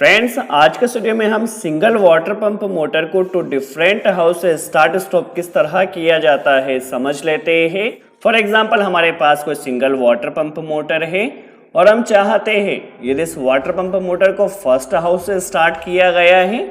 Friends, आज के video में हम सिंगल वाटर पंप मोटर को टू डिफरेंट हाउस से स्टार्ट स्टॉप किस तरह किया जाता है समझ लेते हैं। फॉर एग्जांपल, हमारे पास कोई सिंगल वाटर पंप मोटर है और हम चाहते हैं यदि इस वाटर पंप मोटर को फर्स्ट हाउस से स्टार्ट किया गया है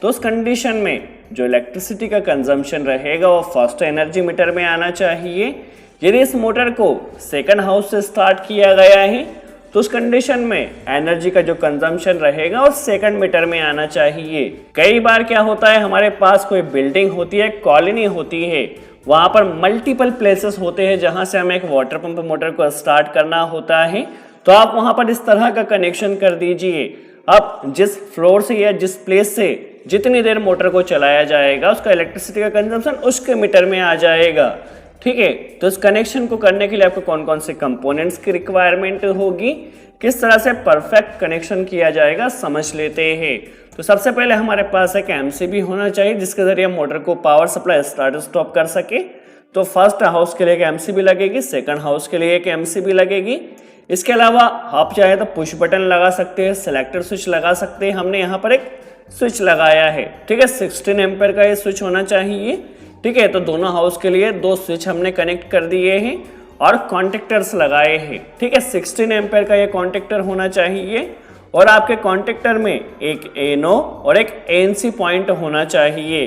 तो उस कंडीशन में जो इलेक्ट्रिसिटी का कंजम्पशन रहेगा वो फर्स्ट एनर्जी मीटर में आना चाहिए। यदि इस मोटर को सेकंड हाउस से स्टार्ट किया गया है तो उस कंडीशन में एनर्जी का जो कंजम्पशन रहेगा वो सेकंड मीटर में आना चाहिए। कई बार क्या होता है, हमारे पास कोई बिल्डिंग होती है, कॉलोनी होती है, वहां पर मल्टीपल प्लेसेस होते हैं जहां से हमें एक वाटर पंप मोटर को स्टार्ट करना होता है। तो आप वहां पर इस तरह का कनेक्शन कर दीजिए। अब जिस फ्लोर से या जिस प्लेस से जितनी देर मोटर को चलाया जाएगा उसका इलेक्ट्रिसिटी का कंजम्पशन उसके मीटर में आ जाएगा। ठीक है, तो इस कनेक्शन को करने के लिए आपको कौन कौन से कंपोनेंट्स की रिक्वायरमेंट होगी, किस तरह से परफेक्ट कनेक्शन किया जाएगा समझ लेते हैं। तो सबसे पहले हमारे पास एक एमसीबी होना चाहिए जिसके जरिए मोटर को पावर सप्लाई स्टार्ट स्टॉप कर सके। तो फर्स्ट हाउस के लिए एक एमसीबी लगेगी, सेकंड हाउस के लिए एक एमसीबी लगेगी। इसके अलावा आप चाहे तो पुश बटन लगा सकते हैं, सेलेक्टर स्विच लगा सकते हैं। हमने यहाँ पर एक स्विच लगाया है, ठीक है, 16 एम्पेयर का ये स्विच होना चाहिए। ठीक है, तो दोनों हाउस के लिए दो स्विच हमने कनेक्ट कर दिए हैं और कॉन्टेक्टर्स लगाए हैं। ठीक है, 16 एम्पेयर का ये कॉन्टेक्टर होना चाहिए और आपके कॉन्टेक्टर में एक एनो और एक एनसी पॉइंट होना चाहिए।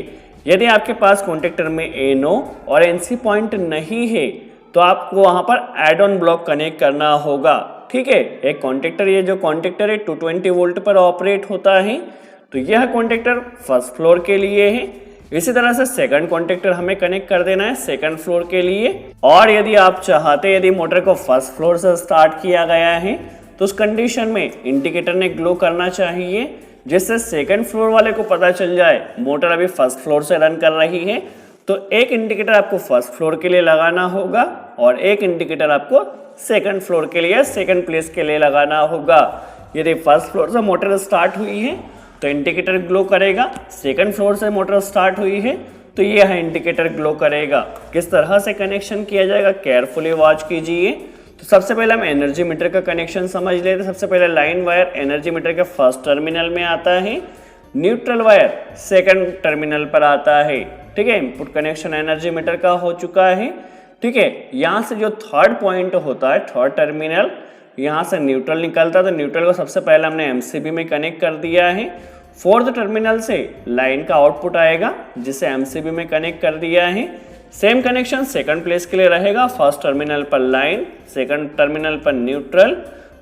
यदि आपके पास कॉन्टेक्टर में एनो और एनसी पॉइंट नहीं है तो आपको वहां पर एड ऑन ब्लॉक कनेक्ट करना होगा। ठीक है, एक कॉन्टेक्टर, ये जो कॉन्टेक्टर है 220 वोल्ट पर ऑपरेट होता है, तो यह कॉन्टेक्टर फर्स्ट फ्लोर के लिए है। इसी तरह से सेकंड कॉन्टेक्टर हमें कनेक्ट कर देना है सेकंड फ्लोर के लिए। और यदि आप चाहते यदि मोटर को फर्स्ट फ्लोर से स्टार्ट किया गया है तो उस कंडीशन में इंडिकेटर ने ग्लो करना चाहिए जिससे सेकंड फ्लोर वाले को पता चल जाए मोटर अभी फर्स्ट फ्लोर से रन कर रही है। तो एक इंडिकेटर आपको फर्स्ट फ्लोर के लिए लगाना होगा और एक इंडिकेटर आपको सेकंड फ्लोर के लिए, सेकंड प्लेस के लिए लगाना होगा। यदि फर्स्ट फ्लोर से मोटर स्टार्ट हुई है तो इंडिकेटर ग्लो करेगा, सेकंड फ्लोर से मोटर स्टार्ट हुई है तो ये है इंडिकेटर ग्लो करेगा। किस तरह से कनेक्शन किया जाएगा केयरफुली वॉच कीजिए। तो सबसे पहले हम एनर्जी मीटर का कनेक्शन समझ लेते हैं। सबसे पहले लाइन वायर एनर्जी मीटर के फर्स्ट टर्मिनल में आता है, न्यूट्रल वायर सेकंड टर्मिनल पर आता है। ठीक है, इनपुट कनेक्शन एनर्जी मीटर का हो चुका है। ठीक है, यहाँ से जो थर्ड पॉइंट होता है, थर्ड टर्मिनल, यहाँ से न्यूट्रल निकलता है तो न्यूट्रल को सबसे पहले हमने एमसीबी में कनेक्ट कर दिया है। फोर्थ टर्मिनल से लाइन का आउटपुट आएगा जिसे एमसीबी में कनेक्ट कर दिया है। सेम कनेक्शन सेकंड प्लेस के लिए रहेगा, फर्स्ट टर्मिनल पर लाइन, सेकंड टर्मिनल पर न्यूट्रल,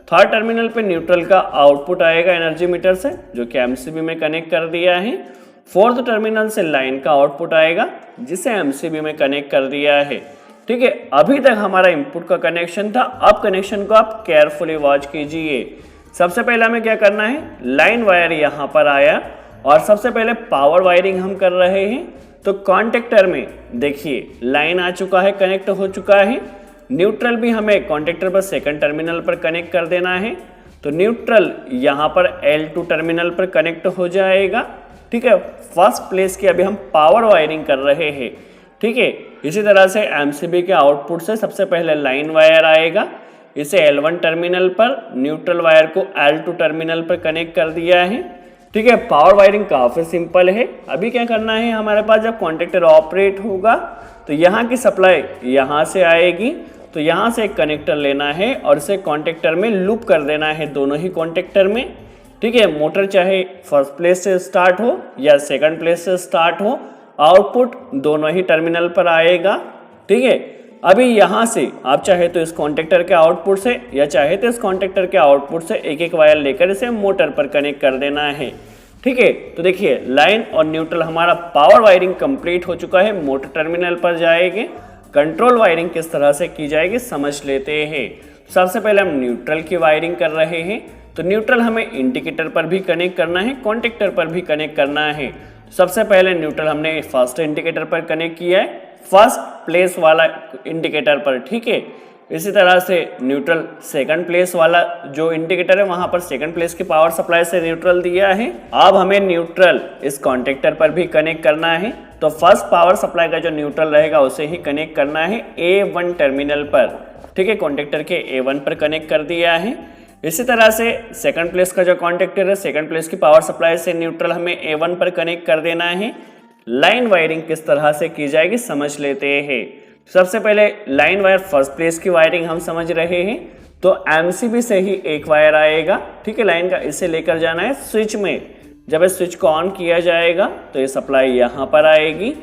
थर्ड टर्मिनल पर न्यूट्रल का आउटपुट आएगा एनर्जी मीटर से जो कि एमसीबी में कनेक्ट कर दिया है। फोर्थ टर्मिनल से लाइन का आउटपुट आएगा जिसे एमसीबी में कनेक्ट कर दिया है। ठीक है, अभी तक हमारा इनपुट का कनेक्शन था। अब कनेक्शन को आप केयरफुली वॉच कीजिए। सबसे पहले हमें क्या करना है, लाइन वायर यहाँ पर आया और सबसे पहले पावर वायरिंग हम कर रहे हैं। तो कॉन्टेक्टर में देखिए लाइन आ चुका है, कनेक्ट हो चुका है। न्यूट्रल भी हमें कॉन्टेक्टर पर सेकंड टर्मिनल पर कनेक्ट कर देना है तो न्यूट्रल यहाँ पर L2 टर्मिनल पर कनेक्ट हो जाएगा। ठीक है, फर्स्ट प्लेस की अभी हम पावर वायरिंग कर रहे हैं। ठीक है, इसी तरह से एमसीबी के आउटपुट से सबसे पहले लाइन वायर आएगा, इसे L1 टर्मिनल पर, न्यूट्रल वायर को L2 टर्मिनल पर कनेक्ट कर दिया है। ठीक है, पावर वायरिंग काफ़ी सिंपल है। अभी क्या करना है, हमारे पास जब कॉन्टेक्टर ऑपरेट होगा तो यहाँ की सप्लाई यहाँ से आएगी, तो यहाँ से एक कनेक्टर लेना है और इसे कॉन्टेक्टर में लूप कर देना है, दोनों ही कॉन्टेक्टर में। ठीक है, मोटर चाहे फर्स्ट प्लेस से स्टार्ट हो या सेकंड प्लेस से स्टार्ट हो, आउटपुट दोनों ही टर्मिनल पर आएगा। ठीक है, अभी यहाँ से आप चाहे तो इस कॉन्टेक्टर के आउटपुट से या चाहे तो इस कॉन्टेक्टर के आउटपुट से एक एक वायर लेकर इसे मोटर पर कनेक्ट कर देना है। ठीक है, तो देखिए लाइन और न्यूट्रल हमारा पावर वायरिंग कंप्लीट हो चुका है। मोटर टर्मिनल पर जाएंगे, कंट्रोल वायरिंग किस तरह से की जाएगी समझ लेते हैं। सबसे पहले हम न्यूट्रल की वायरिंग कर रहे हैं तो न्यूट्रल हमें इंडिकेटर पर भी कनेक्ट करना है, कॉन्टेक्टर पर भी कनेक्ट करना है। सबसे पहले न्यूट्रल हमने फर्स्ट इंडिकेटर पर कनेक्ट किया है, फर्स्ट प्लेस वाला इंडिकेटर पर। ठीक है, इसी तरह से न्यूट्रल सेकंड प्लेस वाला जो इंडिकेटर है वहां पर सेकंड प्लेस की पावर सप्लाई से न्यूट्रल दिया है। अब हमें न्यूट्रल इस कॉन्टेक्टर पर भी कनेक्ट करना है तो फर्स्ट पावर सप्लाई का जो न्यूट्रल रहेगा उसे ही कनेक्ट करना है A1 टर्मिनल पर। ठीक है, कॉन्टेक्टर के A1 पर कनेक्ट कर दिया है। इसी तरह से सेकंड प्लेस का जो कॉन्टेक्टर है, सेकंड प्लेस की पावर सप्लाई से न्यूट्रल हमें A1 पर कनेक्ट कर देना है। लाइन वायरिंग किस तरह से की जाएगी समझ लेते हैं। सबसे पहले लाइन वायर फर्स्ट प्लेस की वायरिंग हम समझ रहे हैं, तो MCB से ही एक वायर आएगा, ठीक है, लाइन का, इसे लेकर जाना है स्विच में। जब इस स्विच को ऑन किया जाएगा तो ये सप्लाई यहाँ पर आएगी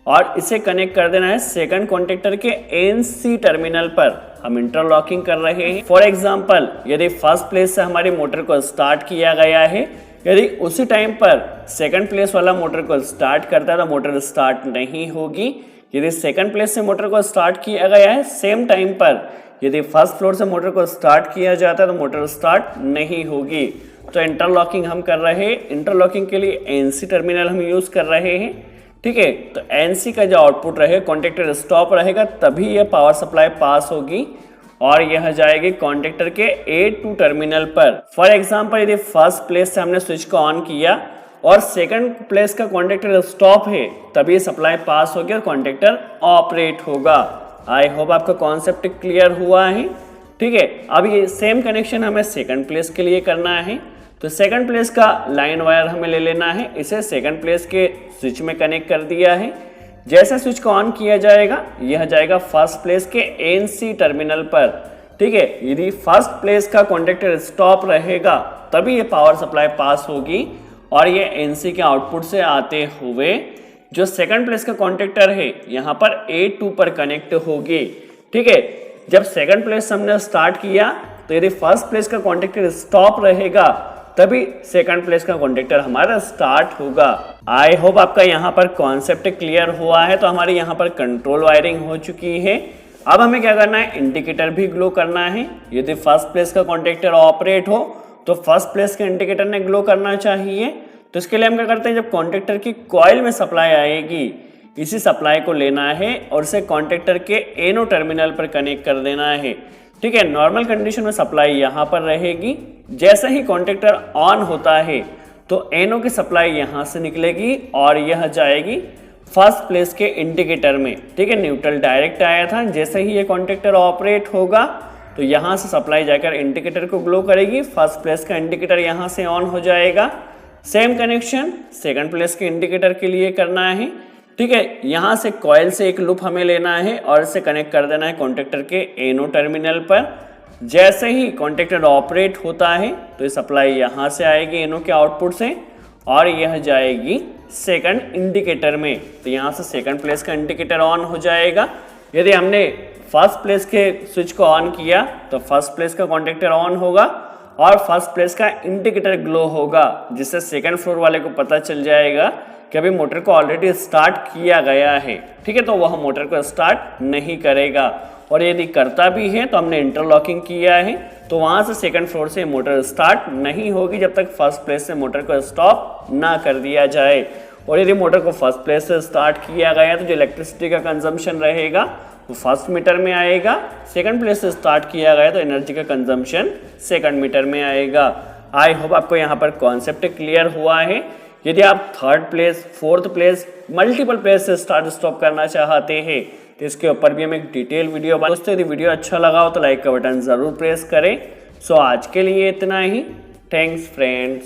और इसे कनेक्ट कर देना है सेकंड कॉन्टेक्टर के NC टर्मिनल पर। हम इंटरलॉकिंग कर रहे हैं। फॉर एग्जांपल, यदि फर्स्ट प्लेस से हमारी मोटर को स्टार्ट किया गया है, यदि उसी टाइम पर सेकंड प्लेस वाला मोटर को स्टार्ट करता है तो मोटर स्टार्ट नहीं होगी। यदि सेकंड प्लेस से मोटर को स्टार्ट किया गया है सेम टाइम पर, यदि फर्स्ट फ्लोर से मोटर को स्टार्ट किया जाता है तो मोटर स्टार्ट नहीं होगी। तो इंटरलॉकिंग हम कर रहे हैं। इंटरलॉकिंग के लिए NC टर्मिनल हम यूज कर रहे हैं, ठीक है। तो NC का जो आउटपुट रहेगा, कॉन्टेक्टर स्टॉप रहेगा, तभी यह पावर सप्लाई पास होगी और यह जाएगी कॉन्टेक्टर के A2 टर्मिनल पर। फॉर एग्जांपल, यदि फर्स्ट प्लेस से हमने स्विच को ऑन किया और सेकंड प्लेस का कॉन्टेक्टर स्टॉप है, तभी सप्लाई पास होगी और कॉन्टेक्टर ऑपरेट होगा। आई होप आपका कॉन्सेप्ट क्लियर हुआ है, ठीक है। अब ये सेम कनेक्शन हमें सेकंड प्लेस के लिए करना है। तो सेकंड प्लेस का लाइन वायर हमें ले लेना है, इसे सेकंड प्लेस के स्विच में कनेक्ट कर दिया है। जैसे स्विच को ऑन किया जाएगा, यह जाएगा फर्स्ट प्लेस के NC टर्मिनल पर, ठीक है। यदि फर्स्ट प्लेस का कॉन्टेक्टर स्टॉप रहेगा तभी ये पावर सप्लाई पास होगी और ये NC के आउटपुट से आते हुए जो सेकंड प्लेस का कॉन्टेक्टर है यहाँ पर A2 पर कनेक्ट होगी, ठीक है। जब सेकंड प्लेस हमने स्टार्ट किया तो यदि फर्स्ट प्लेस का कॉन्टेक्टर स्टॉप रहेगा तभी सेकंड प्लेस का कॉन्टेक्टर हमारा स्टार्ट होगा। आई होप आपका यहाँ पर कॉन्सेप्ट क्लियर हुआ है। तो हमारी यहाँ पर कंट्रोल वायरिंग हो चुकी है। अब हमें क्या करना है, इंडिकेटर भी ग्लो करना है। यदि फर्स्ट प्लेस का कॉन्टेक्टर ऑपरेट हो तो फर्स्ट प्लेस के इंडिकेटर ने ग्लो करना चाहिए। तो इसके लिए हम क्या करते हैं, जब कॉन्टेक्टर की कॉइल में सप्लाई आएगी, इसी सप्लाई को लेना है और इसे कॉन्टेक्टर के NO टर्मिनल पर कनेक्ट कर देना है, ठीक है। नॉर्मल कंडीशन में सप्लाई यहाँ पर रहेगी। जैसे ही कॉन्टेक्टर ऑन होता है तो NO की सप्लाई यहाँ से निकलेगी और यह जाएगी फर्स्ट प्लेस के इंडिकेटर में, ठीक है। न्यूट्रल डायरेक्ट आया था, जैसे ही ये कॉन्टेक्टर ऑपरेट होगा तो यहाँ से सप्लाई जाकर इंडिकेटर को ग्लो करेगी। फर्स्ट प्लेस का इंडिकेटर यहाँ से ऑन हो जाएगा। सेम कनेक्शन सेकंड प्लेस के इंडिकेटर के लिए करना है, ठीक है। यहाँ से कॉइल से एक लूप हमें लेना है और इसे कनेक्ट कर देना है कॉन्टेक्टर के NO टर्मिनल पर। जैसे ही कॉन्टेक्टर ऑपरेट होता है तो ये सप्लाई यहाँ से आएगी NO के आउटपुट से और यह जाएगी सेकंड इंडिकेटर में। तो यहाँ से सेकंड प्लेस का इंडिकेटर ऑन हो जाएगा। यदि हमने फर्स्ट प्लेस के स्विच को ऑन किया तो फर्स्ट प्लेस का कॉन्टेक्टर ऑन होगा और फर्स्ट प्लेस का इंडिकेटर ग्लो होगा, जिससे सेकंड फ्लोर वाले को पता चल जाएगा कि अभी मोटर को ऑलरेडी स्टार्ट किया गया है, ठीक है। तो वह मोटर को स्टार्ट नहीं करेगा और यदि करता भी है तो हमने इंटरलॉकिंग किया है, तो वहां से सेकंड फ्लोर से मोटर स्टार्ट नहीं होगी जब तक फर्स्ट प्लेस से मोटर को स्टॉप ना कर दिया जाए। और यदि मोटर को फर्स्ट प्लेस से स्टार्ट किया गया तो जो इलेक्ट्रिसिटी का कंजम्पशन रहेगा वो फर्स्ट मीटर में आएगा। सेकंड प्लेस से स्टार्ट किया गया तो एनर्जी का कंजम्पशन सेकंड मीटर में आएगा। आई होप आपको यहाँ पर कॉन्सेप्ट क्लियर हुआ है। यदि आप third place, fourth place, multiple place से स्टार्ट स्टॉप करना चाहते हैं तो इसके ऊपर भी हम एक डिटेल वीडियो बना। दोस्तों, यदि वीडियो अच्छा लगा हो तो लाइक का बटन जरूर प्रेस करें। सो आज के लिए इतना ही। Thanks friends.